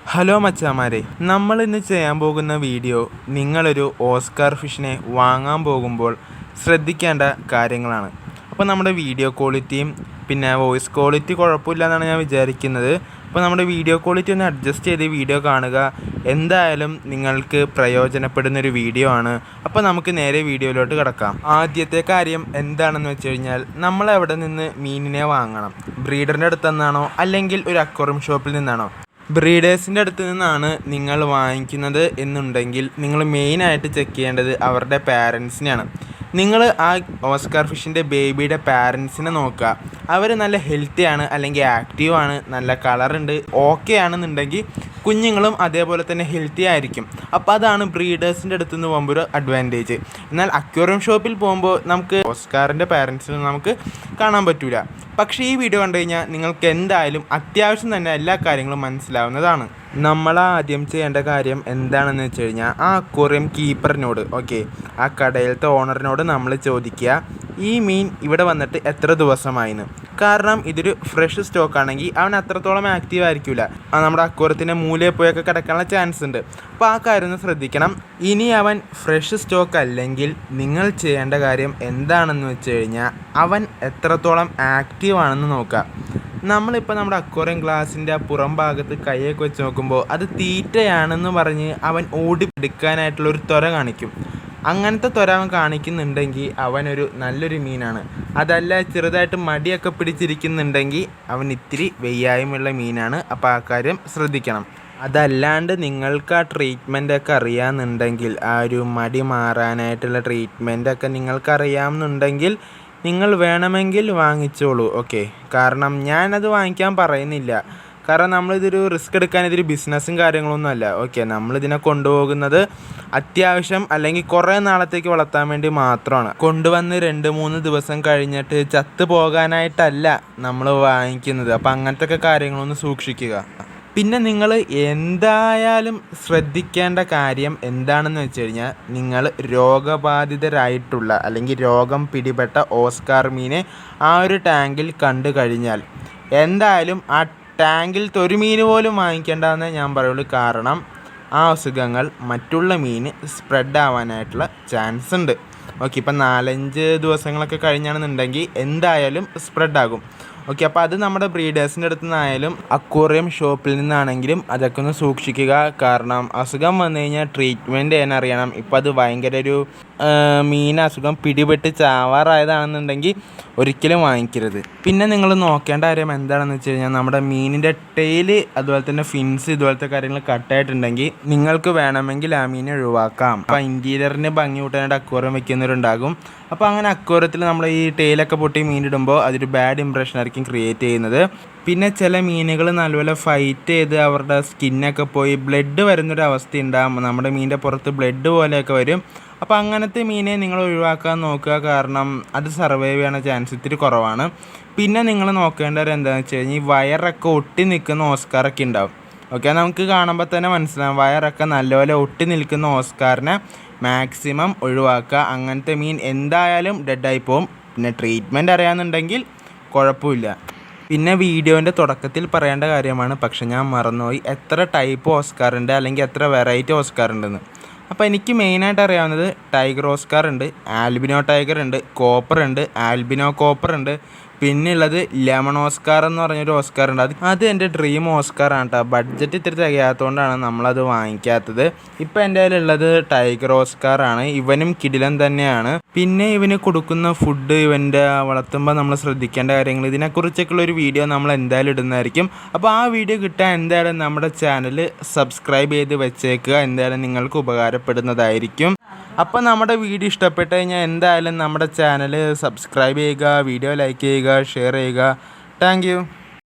Hello മച്ചാമാരെ, നമ്മൾ ഇന്ന് ചെയ്യാൻ പോകുന്ന വീഡിയോ നിങ്ങളൊരു ഓസ്കാർ ഫിഷിനെ വാങ്ങാൻ പോകുമ്പോൾ ശ്രദ്ധിക്കേണ്ട കാര്യങ്ങളാണ്. അപ്പോൾ നമ്മുടെ വീഡിയോ ക്വാളിറ്റിയും പിന്നെ വോയിസ് ക്വാളിറ്റി കുഴപ്പമില്ല എന്നാണ് ഞാൻ വിചാരിക്കുന്നത്. അപ്പോൾ നമ്മുടെ വീഡിയോ ക്വാളിറ്റി ഒന്ന് അഡ്ജസ്റ്റ് ചെയ്ത് വീഡിയോ കാണുക. എന്തായാലും നിങ്ങൾക്ക് പ്രയോജനപ്പെടുന്നൊരു വീഡിയോ ആണ്. അപ്പോൾ നമുക്ക് നേരെ വീഡിയോയിലോട്ട് കിടക്കാം. ആദ്യത്തെ കാര്യം എന്താണെന്ന് വെച്ച് കഴിഞ്ഞാൽ, നമ്മൾ എവിടെ നിന്ന് മീനിനെ വാങ്ങണം? ബ്രീഡറിൻ്റെ അടുത്ത് നിന്നാണോ അല്ലെങ്കിൽ ഒരു അക്വേറിയം ഷോപ്പിൽ നിന്നാണോ? ബ്രീഡേഴ്സിൻ്റെ അടുത്ത് നിന്നാണ് നിങ്ങൾ വാങ്ങിക്കുന്നത് എന്നുണ്ടെങ്കിൽ നിങ്ങൾ മെയിനായിട്ട് ചെക്ക് ചെയ്യേണ്ടത് അവരുടെ പാരൻസിനെയാണ്. നിങ്ങൾ ആ ഓസ്കാർ ഫിഷിൻ്റെ ബേബിയുടെ പാരൻസിനെ നോക്കുക. അവർ നല്ല ഹെൽത്തി ആണ്, അല്ലെങ്കിൽ ആക്റ്റീവ് ആണ്, നല്ല കളറുണ്ട്, ഓക്കെ ആണെന്നുണ്ടെങ്കിൽ കുഞ്ഞുങ്ങളും അതേപോലെ തന്നെ ഹെൽത്തി ആയിരിക്കും. അപ്പോൾ അതാണ് ബ്രീഡേഴ്സിൻ്റെ അടുത്ത് നിന്ന് പോകുമ്പോൾ ഒരു അഡ്വാൻറ്റേജ്. എന്നാൽ അക്വേറിയം ഷോപ്പിൽ പോകുമ്പോൾ നമുക്ക് ഓസ്കാറിൻ്റെ പാരൻസിനെ നമുക്ക് കാണാൻ പറ്റില്ല. പക്ഷേ ഈ വീഡിയോ കണ്ടു കഴിഞ്ഞാൽ നിങ്ങൾക്ക് എന്തായാലും അത്യാവശ്യം തന്നെ എല്ലാ കാര്യങ്ങളും മനസ്സിലാവുന്നതാണ്. നമ്മൾ ആദ്യം ചെയ്യേണ്ട കാര്യം എന്താണെന്ന് വെച്ച് കഴിഞ്ഞാൽ, ആ അക്വേറിയം കീപ്പറിനോട്, ആ കടയിലത്തെ ഓണറിനോട് നമ്മൾ ചോദിക്കുക, ഈ മീൻ ഇവിടെ വന്നിട്ട് എത്ര ദിവസമായിന്ന്. കാരണം ഇതൊരു ഫ്രഷ് സ്റ്റോക്ക് ആണെങ്കിൽ അവൻ അത്രത്തോളം ആക്റ്റീവ് ആയിരിക്കില്ല, നമ്മുടെ അക്വേറിയത്തിൻ്റെ മൂലയിൽ പോയൊക്കെ കിടക്കാനുള്ള ചാൻസ് ഉണ്ട്. അപ്പോൾ ആ കാര്യം ഒന്ന് ശ്രദ്ധിക്കണം. ഇനി അവൻ ഫ്രഷ് സ്റ്റോക്ക് അല്ലെങ്കിൽ നിങ്ങൾ ചെയ്യേണ്ട കാര്യം എന്താണെന്ന് വെച്ച് കഴിഞ്ഞാൽ, അവൻ എത്രത്തോളം ആക്റ്റീവ് ആണെന്ന് നോക്കുക. നമ്മളിപ്പോൾ നമ്മുടെ അക്വേറിയം ഗ്ലാസിൻ്റെ ആ പുറം ഭാഗത്ത് കൈയൊക്കെ വെച്ച് നോക്കുമ്പോൾ അത് തീറ്റയാണെന്ന് പറഞ്ഞ് അവൻ ഓടി എടുക്കാനായിട്ടുള്ളൊരു ത്വര കാണിക്കും. അങ്ങനത്തെ ത്വര അവൻ കാണിക്കുന്നുണ്ടെങ്കിൽ അവനൊരു നല്ലൊരു മീനാണ്. അതല്ല ചെറുതായിട്ട് മടിയൊക്കെ പിടിച്ചിരിക്കുന്നുണ്ടെങ്കിൽ അവൻ ഇത്തിരി വയ്യായ്മയുള്ള മീനാണ്. അപ്പോൾ ആ കാര്യം ശ്രദ്ധിക്കണം. അതല്ലാണ്ട് നിങ്ങൾക്ക് ആ ട്രീറ്റ്മെൻറ്റൊക്കെ അറിയാമെന്നുണ്ടെങ്കിൽ, ആ ഒരു മടി മാറാനായിട്ടുള്ള ട്രീറ്റ്മെൻറ്റൊക്കെ നിങ്ങൾക്കറിയാമെന്നുണ്ടെങ്കിൽ നിങ്ങൾ വേണമെങ്കിൽ വാങ്ങിച്ചോളൂ. കാരണം ഞാനത് വാങ്ങിക്കാൻ പറയുന്നില്ല. കാരണം നമ്മളിതൊരു റിസ്ക് എടുക്കാൻ ഇതൊരു ബിസിനസ്സും കാര്യങ്ങളൊന്നും അല്ല. നമ്മളിതിനെ കൊണ്ടുപോകുന്നത് അത്യാവശ്യം അല്ലെങ്കിൽ കുറേ നാളത്തേക്ക് വളർത്താൻ വേണ്ടി മാത്രമാണ്. കൊണ്ടുവന്ന് 2-3 ദിവസം കഴിഞ്ഞിട്ട് ചത്തു പോകാനായിട്ടല്ല നമ്മൾ വാങ്ങിക്കുന്നത്. അപ്പോൾ അങ്ങനത്തെ കാര്യങ്ങളൊന്ന് സൂക്ഷിക്കുക. പിന്നെ നിങ്ങൾ എന്തായാലും ശ്രദ്ധിക്കേണ്ട കാര്യം എന്താണെന്ന് വെച്ച് കഴിഞ്ഞാൽ, നിങ്ങൾ രോഗബാധിതരായിട്ടുള്ള അല്ലെങ്കിൽ രോഗം പിടിപെട്ട ഓസ്കാർ മീനെ ആ ഒരു ടാങ്കിൽ കണ്ടു കഴിഞ്ഞാൽ എന്തായാലും ആ ടാങ്കിലത്തെ ഒരു മീൻ പോലും വാങ്ങിക്കേണ്ടതെന്ന് ഞാൻ പറയുള്ളൂ. കാരണം ആ അസുഖങ്ങൾ മറ്റുള്ള മീന് സ്പ്രെഡ് ആവാനായിട്ടുള്ള ചാൻസ് ഉണ്ട്. ഇപ്പം 4-5 ദിവസങ്ങളൊക്കെ കഴിഞ്ഞാണെന്നുണ്ടെങ്കിൽ എന്തായാലും സ്പ്രെഡാകും. അപ്പോൾ അത് നമ്മുടെ ബ്രീഡേഴ്സിൻ്റെ അടുത്ത് നിന്നായാലും അക്വേറിയം ഷോപ്പിൽ നിന്നാണെങ്കിലും അതൊക്കെ ഒന്ന് സൂക്ഷിക്കുക. കാരണം അസുഖം വന്നു കഴിഞ്ഞാൽ ട്രീറ്റ്മെൻറ്റ് ചെയ്യാൻ അറിയണം. ഇപ്പം അത് ഭയങ്കര ഒരു മീൻ അസുഖം പിടിപെട്ട് ചാവാറായതാണെന്നുണ്ടെങ്കിൽ ഒരിക്കലും വാങ്ങിക്കരുത്. പിന്നെ നിങ്ങൾ നോക്കേണ്ട കാര്യം എന്താണെന്ന് വെച്ച് കഴിഞ്ഞാൽ, നമ്മുടെ മീനിൻ്റെ ടെയില് അതുപോലെ തന്നെ ഫിൻസ് ഇതുപോലത്തെ കാര്യങ്ങൾ കട്ടായിട്ടുണ്ടെങ്കിൽ നിങ്ങൾക്ക് വേണമെങ്കിൽ ആ മീനെ ഒഴിവാക്കാം. അപ്പോൾ ഇൻറ്റീരിയറിന് ഭംഗി കൂട്ടാനായിട്ട് അക്വേറിയം വെക്കുന്നവരുണ്ടാകും. അപ്പോൾ അങ്ങനെ അക്വേറിയത്തിൽ നമ്മൾ ഈ ടെയിലൊക്കെ പൊട്ടി മീനിടുമ്പോൾ അതൊരു ബാഡ് ഇംപ്രഷൻ ആയിരിക്കും ക്രിയേറ്റ് ചെയ്യുന്നത്. പിന്നെ ചില മീനുകൾ നല്ലപോലെ ഫൈറ്റ് ചെയ്ത് അവരുടെ സ്കിന്നൊക്കെ പോയി ബ്ലഡ് വരുന്നൊരവസ്ഥ ഉണ്ടാകും. നമ്മുടെ മീനിൻ്റെ പുറത്ത് ബ്ലഡ് പോലെയൊക്കെ വരും. അപ്പോൾ അങ്ങനത്തെ മീനെ നിങ്ങൾ ഒഴിവാക്കാൻ നോക്കുക. കാരണം അത് സർവൈവ് ചെയ്യണ ചാൻസ് ഇത്തിരി കുറവാണ്. പിന്നെ നിങ്ങൾ നോക്കേണ്ടത് എന്താണെന്ന് വെച്ച് കഴിഞ്ഞാൽ, ഈ വയറൊക്കെ ഒട്ടി നിൽക്കുന്ന ഓസ്കാറൊക്കെ ഉണ്ടാവും. നമുക്ക് കാണുമ്പോൾ തന്നെ മനസ്സിലാവും. വയറൊക്കെ നല്ലപോലെ ഒട്ടി നിൽക്കുന്ന ഓസ്കാറിനെ മാക്സിമം ഒഴിവാക്കുക. അങ്ങനത്തെ മീൻ എന്തായാലും ഡെഡായി പോകും. പിന്നെ ട്രീറ്റ്മെൻറ്റ് അറിയാമെന്നുണ്ടെങ്കിൽ കുഴപ്പമില്ല. പിന്നെ വീഡിയോൻ്റെ തുടക്കത്തിൽ പറയേണ്ട കാര്യമാണ്, പക്ഷെ ഞാൻ മറന്നുപോയി, എത്ര ടൈപ്പ് ഓസ്കാർ ഉണ്ട് അല്ലെങ്കിൽ എത്ര വെറൈറ്റി ഓസ്കാർ ഉണ്ടെന്ന്. അപ്പോൾ എനിക്ക് മെയിനായിട്ട് അറിയാവുന്നത് ടൈഗർ ഓസ്കാർ ഉണ്ട്, ആൽബിനോ ടൈഗർ ഉണ്ട്, കോപ്പർ ഉണ്ട്, ആൽബിനോ കോപ്പർ ഉണ്ട്, പിന്നെ ഉള്ളത് ലെമൺ ഓസ്കാർ എന്ന് പറഞ്ഞൊരു ഓസ്കാർ ഉണ്ട്. അത് എൻ്റെ ഡ്രീം ഓസ്കാറാണ് കേട്ടോ. ബഡ്ജറ്റ് ഇത്തിരി തികയാത്തതുകൊണ്ടാണ് നമ്മളത് വാങ്ങിക്കാത്തത്. ഇപ്പോൾ എൻ്റെ കയ്യിലുള്ളത് ടൈഗർ ഓസ്കാറാണ്. ഇവനും കിടിലൻ തന്നെയാണ്. പിന്നെ ഇവന് കൊടുക്കുന്ന ഫുഡ്, ഇവൻ്റെ വളർത്തുമ്പോൾ നമ്മൾ ശ്രദ്ധിക്കേണ്ട കാര്യങ്ങൾ, ഇതിനെക്കുറിച്ചൊക്കെയുള്ള ഒരു വീഡിയോ നമ്മൾ എന്തായാലും ഇടുന്നതായിരിക്കും. അപ്പോൾ ആ വീഡിയോ കിട്ടാൻ എന്തായാലും നമ്മുടെ ചാനൽ സബ്സ്ക്രൈബ് ചെയ്ത് വെച്ചേക്കുക. എന്തായാലും നിങ്ങൾക്ക് ഉപകാരപ്പെടുന്നതായിരിക്കും. അപ്പോൾ നമ്മുടെ വീഡിയോ ഇഷ്ടപ്പെട്ട് കഴിഞ്ഞാൽ എന്തായാലും നമ്മുടെ ചാനൽ സബ്സ്ക്രൈബ് ചെയ്യുക, വീഡിയോ ലൈക്ക് ചെയ്യുക, ഷെയർ ചെയ്യുക. Thank you.